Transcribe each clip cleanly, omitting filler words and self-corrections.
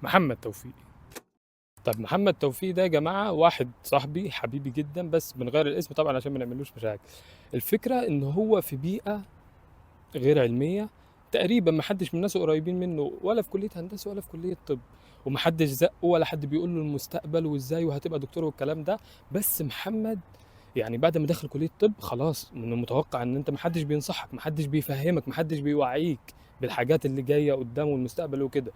محمد توفيق. طب محمد توفيق ده يا جماعة واحد صاحبي حبيبي جدا، بس بنغير الاسم طبعا عشان ما نعملوش مشاكل. الفكرة ان هو في بيئة غير علمية تقريبا، ما حدش من الناس قريبين منه ولا في كلية هندسة ولا في كلية طب، ومحدش زقه ولا حد بيقول له المستقبل وازاي وهتبقى دكتور والكلام ده. بس محمد يعني بعد ما دخل كلية طب خلاص من المتوقع ان انت محدش بينصحك، محدش بيفهمك، محدش بيوعيك بالحاجات اللي جاية قدام والمستقبل وكده.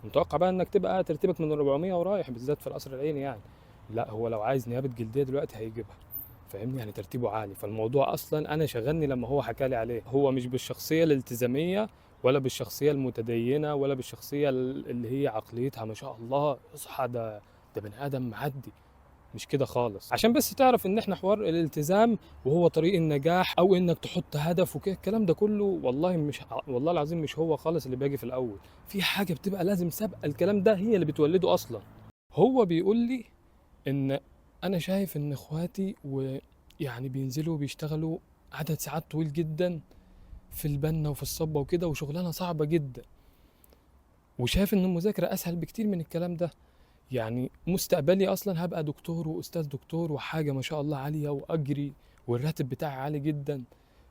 متوقع بقى انك تبقى ترتيبك من 400 ورايح، بالذات في القصر العيني يعني. لا هو لو عايز نيابة جلدية دلوقتي هيجيبها، فاهمني؟ يعني ترتيبه عالي. فالموضوع اصلا انا شغلني لما هو حكى لي عليه. هو مش بالشخصية الالتزامية ولا بالشخصية المتدينة ولا بالشخصية اللي هي عقليتها ما شاء الله اصحى، ده بني ادم معدي. مش كده خالص. عشان بس تعرف ان احنا حوار الالتزام وهو طريق النجاح او انك تحط هدف وكده الكلام ده كله، والله مش، والله العظيم مش هو خالص اللي باجي في الاول. في حاجة بتبقى لازم سابقة الكلام ده هي اللي بتولده اصلا. هو بيقول لي ان انا شايف ان اخواتي ويعني بينزلوا بيشتغلوا عدد ساعات طويل جدا في البنا وفي الصبة وكده، وشغلانة صعبة جدا، وشايف ان المذاكرة اسهل بكتير من الكلام ده. يعني مستقبلي اصلا هبقى دكتور واستاذ دكتور وحاجه ما شاء الله عاليه واجري، والراتب بتاعي عالي جدا.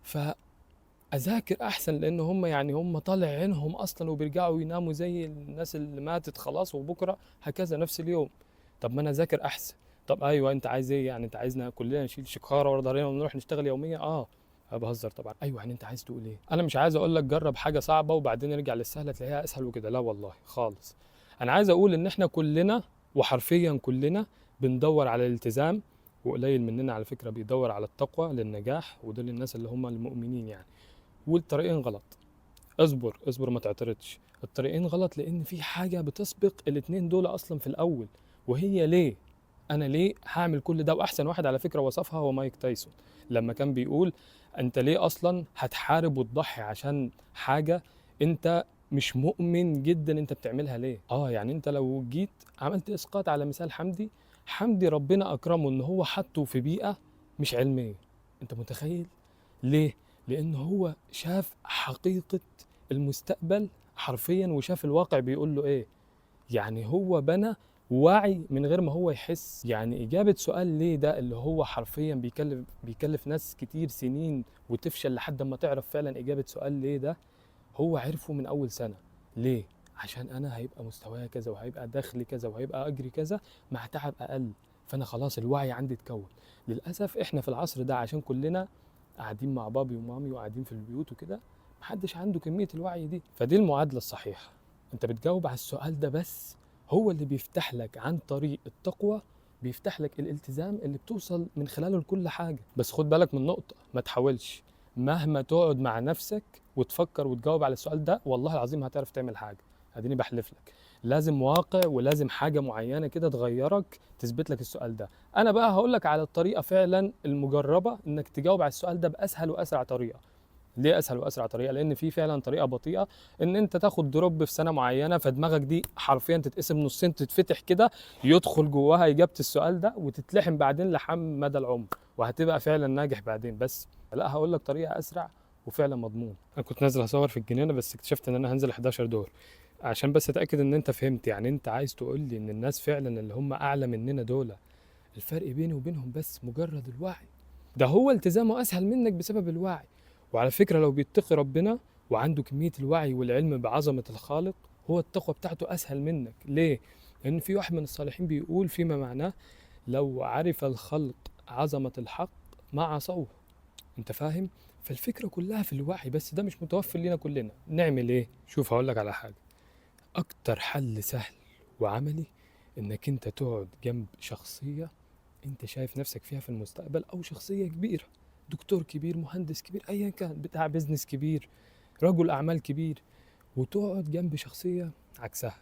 فاذاكر احسن لان هم يعني هم طالع عينهم اصلا وبيرجعوا يناموا زي الناس اللي ماتت خلاص، وبكره هكذا نفس اليوم. طب ما انا اذاكر احسن. طب ايوه انت عايز ايه يعني؟ انت عايزنا كلنا نشيل شكاره ورا ظهرنا ونروح نشتغل يوميا؟ بهزر طبعا. ايوه يعني انت عايز تقول ايه؟ انا مش عايز اقول لك جرب حاجه صعبه وبعدين ارجع للسهله تلاقيها اسهل وكده، لا والله خالص. انا عايز اقول ان احنا كلنا وحرفيا كلنا بندور على الالتزام، وقليل مننا على فكرة بيدور على التقوى للنجاح، ودول الناس اللي هم المؤمنين يعني. والطريقين غلط. اصبر اصبر ما تعترضش. الطريقين غلط لان في حاجة بتسبق الاتنين دول اصلا في الاول، وهي ليه؟ انا ليه هعمل كل ده؟ واحسن واحد على فكرة وصفها هو مايك تايسون، لما كان بيقول انت ليه اصلا هتحارب وتضحي عشان حاجة انت مش مؤمن جدا انت بتعملها ليه؟ يعني انت لو جيت عملت اسقاط على مثال حمدي، حمدي ربنا اكرمه ان هو حطه في بيئة مش علمية. انت متخيل؟ ليه؟ لان هو شاف حقيقة المستقبل حرفيا وشاف الواقع بيقول له ايه. يعني هو بنى وعي من غير ما هو يحس. يعني إجابة سؤال ليه ده اللي هو حرفيا بيكلف ناس كتير سنين وتفشل لحد ما تعرف فعلا إجابة سؤال ليه ده، هو عرفه من أول سنة. ليه؟ عشان أنا هيبقى مستواي كذا وهيبقى دخلي كذا وهيبقى أجري كذا مع تعب أقل، فأنا خلاص الوعي عندي اتكون. للأسف إحنا في العصر ده عشان كلنا قاعدين مع بابي ومامي وقاعدين في البيوت وكده، محدش عنده كمية الوعي دي. فدي المعادلة الصحيحة، انت بتجاوب على السؤال ده بس، هو اللي بيفتح لك عن طريق التقوى، بيفتح لك الالتزام اللي بتوصل من خلاله لكل حاجة. بس خد بالك من نقطة، ما تحاولش مهما تقعد مع نفسك وتفكر وتجاوب على السؤال ده والله العظيم هتعرف تعمل حاجة. اديني بحلف لك. لازم واقع ولازم حاجة معينة كده تغيرك تثبت لك السؤال ده. انا بقى هقول لك على الطريقة فعلا المجربة انك تجاوب على السؤال ده باسهل واسرع طريقة. ليه اسهل واسرع طريقه؟ لان في فعلا طريقه بطيئه ان انت تاخد دروب في سنه معينه فدماغك دي حرفيا تتقسم نصين تتفتح كده، يدخل جواها اجابه السؤال ده وتتلحم بعدين لحم مدى العمر، وهتبقى فعلا ناجح بعدين. بس لا هقول لك طريقه اسرع وفعلا مضمون. انا كنت نازل اصور في الجنينه بس اكتشفت ان انا هنزل 11 دور. عشان بس اتاكد ان انت فهمت، يعني انت عايز تقول لي ان الناس فعلا اللي هم اعلى مننا دول الفرق بيني وبينهم بس مجرد الوعي؟ ده هو التزامه اسهل منك بسبب الوعي. وعلى فكرة لو بيتقي ربنا وعنده كمية الوعي والعلم بعظمة الخالق، هو التقوى بتاعته اسهل منك. ليه؟ لان في واحد من الصالحين بيقول فيما معناه لو عرف الخلق عظمة الحق ما عصوه. انت فاهم؟ فالفكرة كلها في الوعي، بس ده مش متوفر لنا كلنا. نعمل ايه؟ شوف هقولك على حاجة. اكتر حل سهل وعملي انك انت تقعد جنب شخصية انت شايف نفسك فيها في المستقبل، او شخصية كبيرة، دكتور كبير، مهندس كبير، ايا كان، بتاع بيزنس كبير، رجل اعمال كبير، وتقعد جنب شخصية عكسها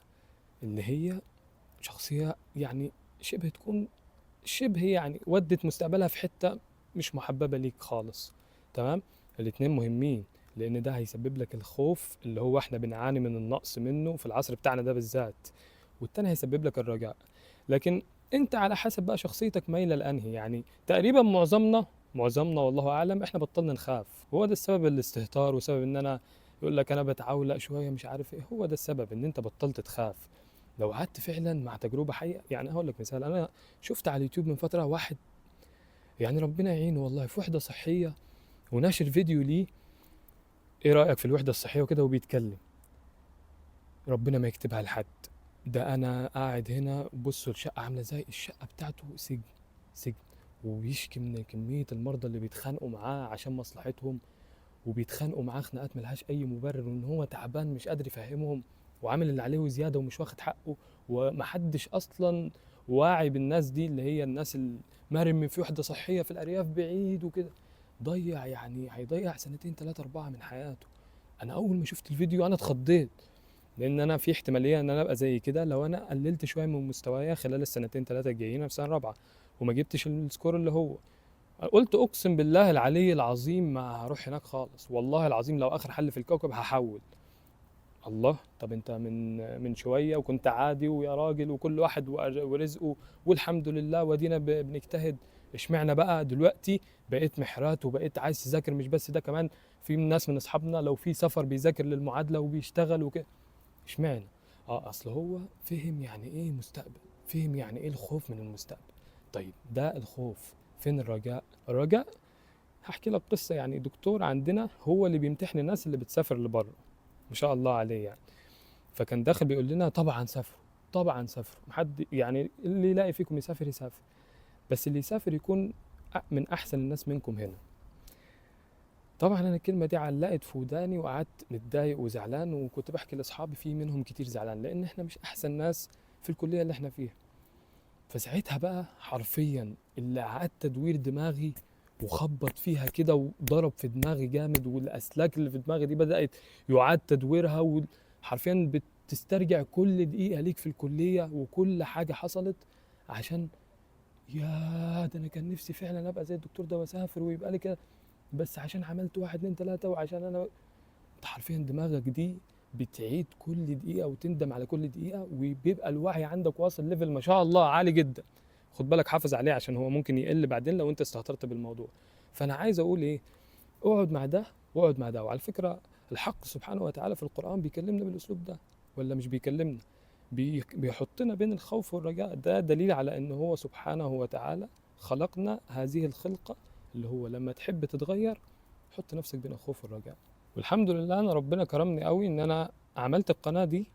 اللي هي شخصية يعني شبه تكون شبه يعني ودت مستقبلها في حتة مش محببة ليك خالص. تمام؟ الاتنين مهمين لان ده هيسبب لك الخوف اللي هو احنا بنعاني من النقص منه في العصر بتاعنا ده بالذات، والتاني هيسبب لك الرجاء. لكن انت على حسب بقى شخصيتك مايله لانهي. يعني تقريبا معظمنا والله اعلم احنا بطلنا نخاف. هو ده السبب الاستهتار وسبب ان انا يقول لك انا بتعولق شويه مش عارف ايه. هو ده السبب ان انت بطلت تخاف. لو قعدت فعلا مع تجربه حقيقه. يعني هقول لك مثال، انا شفت على اليوتيوب من فتره واحد، يعني ربنا يعينه والله، في وحده صحيه وناشر فيديو ليه، ايه رايك في الوحده الصحيه وكده، وبيتكلم. ربنا ما يكتبها لحد. ده انا قاعد هنا، بصوا الشقه عامله ازاي، الشقه بتاعته سجن، سجن. وبيشكي من كميه المرضى اللي بيتخانقوا معاه عشان مصلحتهم، وبيتخانقوا معاه خناقات ملهاش اي مبرر، وان هو تعبان مش قادر يفهمهم، وعامل اللي عليه وزياده ومش واخد حقه. ومحدش اصلا واعي بالناس دي، اللي هي الناس المرمي في وحده صحيه في الارياف بعيد وكده. ضيع، يعني هيضيع سنتين ثلاثه اربعه من حياته. انا اول ما شفت الفيديو انا اتخضيت، لان انا في احتماليه ان انا ابقى زي كده لو انا قللت شويه من مستوايا خلال السنتين ثلاثه الجايين في سنه رابعه، وما جبتش السكور اللي هو. قلت اقسم بالله العلي العظيم ما هروح هناك خالص، والله العظيم لو اخر حل في الكوكب هحول. الله، طب انت من شويه وكنت عادي ويا راجل، وكل واحد ورزقه، والحمد لله ودينا بنجتهد. اشمعنى بقى دلوقتي بقيت محرات وبقيت عايز تذاكر؟ مش بس ده، كمان في ناس من اصحابنا لو في سفر بيذاكر للمعادله وبيشتغل وكده. اشمعنى؟ اصل هو فهم يعني ايه مستقبل، فهم يعني ايه الخوف من المستقبل. طيب ده الخوف، فين الرجاء؟ الرجاء، هحكي لك قصة. يعني دكتور عندنا هو اللي بيمتحن الناس اللي بتسافر لبره، ما شاء الله عليه يعني. فكان داخل بيقول لنا طبعا سافروا، طبعا سافروا، محد يعني اللي يلاقي فيكم يسافر يسافر، بس اللي يسافر يكون من احسن الناس منكم هنا. طبعا انا الكلمة دي علقت في وداني، وقعدت متضايق وزعلان، وكنت بحكي لاصحابي في منهم كتير زعلان، لان احنا مش احسن ناس في الكلية اللي احنا فيها. فساعتها بقى حرفيا اللي قعدت تدوير دماغي وخبط فيها كده وضرب في دماغي جامد، والاسلاك اللي في دماغي دي بدأت يعاد تدويرها، وحرفيا بتسترجع كل دقيقة ليك في الكلية وكل حاجة حصلت. عشان يا ده انا كان نفسي فعلا ابقى زي الدكتور ده واسافر ويبقى لي كده، بس عشان عملت واحد اتنين تلاتة، وعشان انا. انت حرفيا دماغك دي بتعيد كل دقيقة وتندم على كل دقيقة، وبيبقى الوعي عندك واصل ليفل ما شاء الله عالي جدا. خد بالك حافظ عليه، عشان هو ممكن يقل بعدين لو انت استهترت بالموضوع. فانا عايز اقول ايه، اقعد مع ده واقعد مع ده. وعلى فكرة الحق سبحانه وتعالى في القرآن بيكلمنا بالاسلوب ده، ولا مش بيكلمنا؟ بيحطنا بين الخوف والرجاء. ده دليل على ان هو سبحانه وتعالى خلقنا هذه الخلقة، اللي هو لما تحب تتغير حط نفسك بين الخوف والرجاء. والحمد لله انا ربنا كرمني قوي ان انا عملت القناة دي.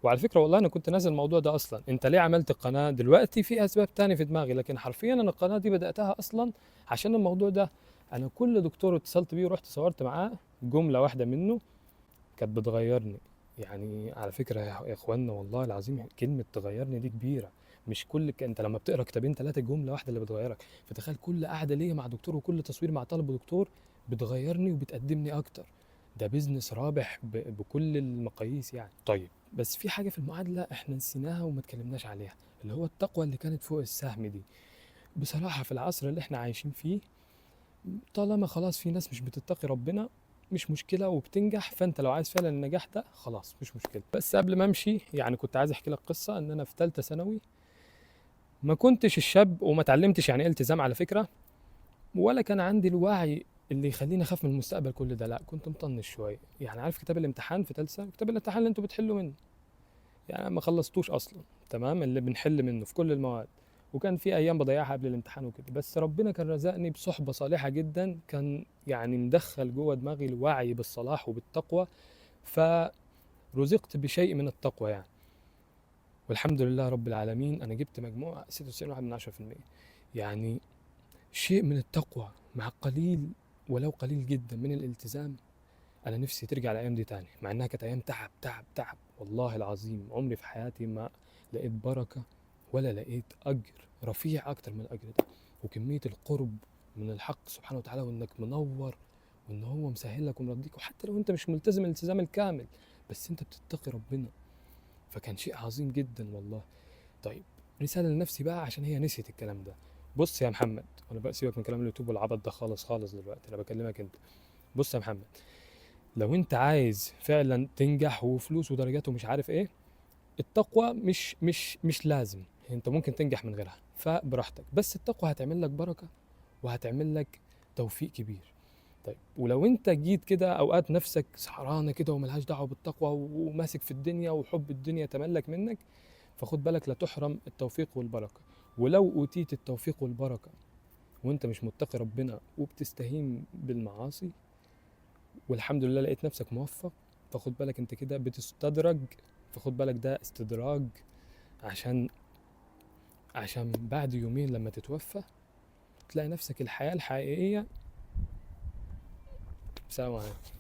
وعلى فكرة والله انا كنت نازل الموضوع ده اصلا، انت ليه عملت القناة دلوقتي؟ في اسباب تانية في دماغي، لكن حرفيا انا القناة دي بدأتها اصلا عشان الموضوع ده. انا كل دكتور اتصلت بيه ورحت صورت معاه جملة واحدة منه كانت بتغيرني. يعني على فكرة يا اخوانا والله العظيم كلمة تغيرني دي كبيرة. مش كل انت لما بتقرا كتابين ثلاثة جملة واحدة اللي بتغيرك. فتخيل كل قعدة ليا مع دكتور وكل تصوير مع طالب دكتور بتغيرني وبتقدمني اكتر. ده بيزنس رابح بكل المقاييس يعني. طيب بس في حاجة في المعادلة احنا نسيناها وما اتكلمناش عليها، اللي هو التقوى اللي كانت فوق السهم دي. بصراحة في العصر اللي احنا عايشين فيه، طالما خلاص في ناس مش بتتقي ربنا مش مشكلة وبتنجح، فانت لو عايز فعلا النجاح ده خلاص مش مشكلة. بس قبل ما امشي يعني كنت عايز احكي لك قصة، ان انا في ثالثة ثانوي ما كنتش الشاب وما اتعلمتش يعني ايه التزام على فكرة، ولا كان عندي الوعي اللي يخليني اخاف من المستقبل كل ده. لا كنت مطنش شوية. يعني عارف كتاب الامتحان في ثالثة ثانوي، كتاب الامتحان اللي انتوا بتحلوا منه، يعني أنا ما خلصتوش اصلا، تمام، اللي بنحل منه في كل المواد. وكان في ايام بضيعها قبل الامتحان وكده، بس ربنا كان رزقني بصحبة صالحة جدا، كان يعني مدخل جوه دماغي الوعي بالصلاح وبالتقوى، فرزقت بشيء من التقوى يعني. والحمد لله رب العالمين انا جبت مجموع 96.1%. يعني شيء من التقوى مع قليل، ولو قليل جدا من الالتزام. انا نفسي ترجع الايام دي تاني، مع انها كانت ايام تعب تعب تعب. والله العظيم عمري في حياتي ما لقيت بركة ولا لقيت اجر رفيع اكتر من الاجر ده، وكمية القرب من الحق سبحانه وتعالى، وانك منور، وان هو مسهل لك ومرضيك، وحتى لو انت مش ملتزم الالتزام الكامل بس انت بتتقي ربنا. فكان شيء عظيم جدا والله. طيب رسالة لنفسي بقى عشان هي نسيت الكلام ده. بص يا محمد، انا بقى سيبك من كلام اليوتيوب والعبط ده خالص خالص دلوقتي، انا بكلمك انت. بص يا محمد، لو انت عايز فعلا تنجح وفلوس ودرجات ومش عارف ايه، التقوى مش لازم، انت ممكن تنجح من غيرها فبراحتك، بس التقوى هتعمل لك بركة وهتعمل لك توفيق كبير. طيب ولو انت جيت كده اوقات نفسك سحرانة كده وملهاش دعوة بالتقوى وماسك في الدنيا وحب الدنيا تملك منك، فخد بالك لا تحرم التوفيق والبركة. ولو أوتيت التوفيق والبركة وانت مش متقي ربنا وبتستهين بالمعاصي، والحمد لله لقيت نفسك موفق، فخد بالك انت كده بتستدرج. فخد بالك ده استدراج، عشان بعد يومين لما تتوفى تلاقي نفسك الحياة الحقيقية. سلام عليكم.